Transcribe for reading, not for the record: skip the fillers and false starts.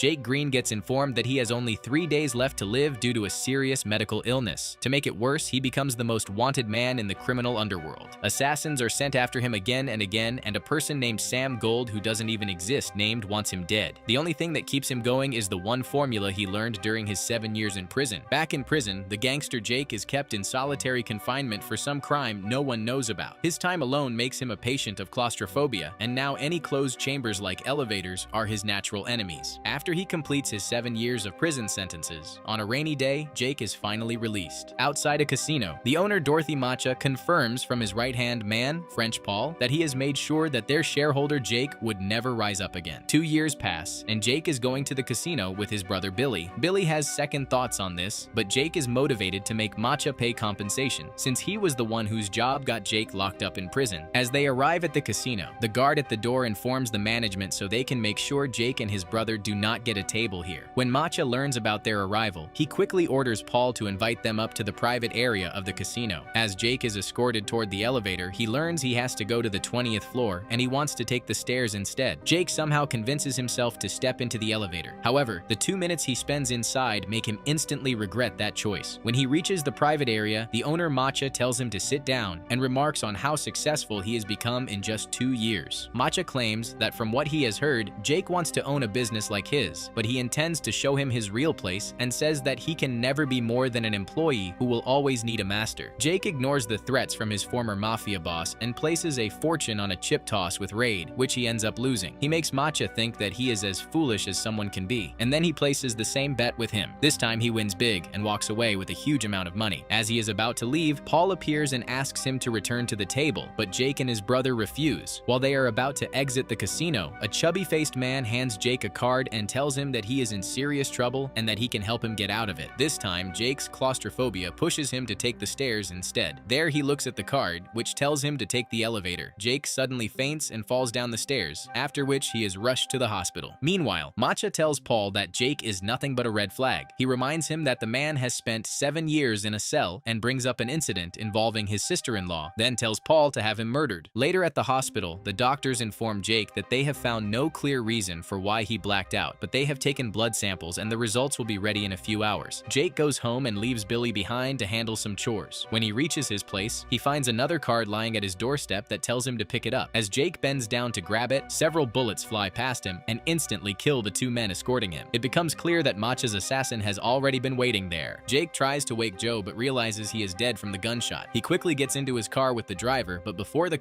Jake Green gets informed that he has only 3 days left to live due to a serious medical illness. To make it worse, he becomes the most wanted man in the criminal underworld. Assassins are sent after him again and again, and a person named Sam Gold, who doesn't even exist, named, wants him dead. The only thing that keeps him going is the one formula he learned during his 7 years in prison. Back in prison, the gangster Jake is kept in solitary confinement for some crime no one knows about. His time alone makes him a patient of claustrophobia, and now any closed chambers like elevators are his natural enemies. After he completes his 7 years of prison sentences, on a rainy day, Jake is finally released. Outside a casino, the owner Dorothy Macha confirms from his right-hand man, French Paul, that he has made sure that their shareholder Jake would never rise up again. 2 years pass, and Jake is going to the casino with his brother Billy. Billy has second thoughts on this, but Jake is motivated to make Macha pay compensation, since he was the one whose job got Jake locked up in prison. As they arrive at the casino, the guard at the door informs the management so they can make sure Jake and his brother do not get a table here. When Macha learns about their arrival, he quickly orders Paul to invite them up to the private area of the casino. As Jake is escorted toward the elevator, he learns he has to go to the 20th floor, and he wants to take the stairs instead. Jake somehow convinces himself to step into the elevator. However, the 2 minutes he spends inside make him instantly regret that choice. When he reaches the private area, the owner Macha tells him to sit down and remarks on how successful he has become in just 2 years. Macha claims that from what he has heard, Jake wants to own a business like his, but he intends to show him his real place and says that he can never be more than an employee who will always need a master. Jake ignores the threats from his former mafia boss and places a fortune on a chip toss with Raid, which he ends up losing. He makes Macha think that he is as foolish as someone can be, and then he places the same bet with him. This time he wins big and walks away with a huge amount of money. As he is about to leave, Paul appears and asks him to return to the table, but Jake and his brother refuse. While they are about to exit the casino, a chubby-faced man hands Jake a card and tells him that he is in serious trouble and that he can help him get out of it. This time, Jake's claustrophobia pushes him to take the stairs instead. There he looks at the card, which tells him to take the elevator. Jake suddenly faints and falls down the stairs, after which he is rushed to the hospital. Meanwhile, Macha tells Paul that Jake is nothing but a red flag. He reminds him that the man has spent 7 years in a cell and brings up an incident involving his sister-in-law, then tells Paul to have him murdered. Later at the hospital, the doctors inform Jake that they have found no clear reason for why he blacked out, but they have taken blood samples and the results will be ready in a few hours. Jake goes home and leaves Billy behind to handle some chores. When he reaches his place, he finds another card lying at his doorstep that tells him to pick it up. As Jake bends down to grab it, several bullets fly past him and instantly kill the 2 men escorting him. It becomes clear that Macha's assassin has already been waiting there. Jake tries to wake Joe but realizes he is dead from the gunshot. He quickly gets into his car with the driver, but before the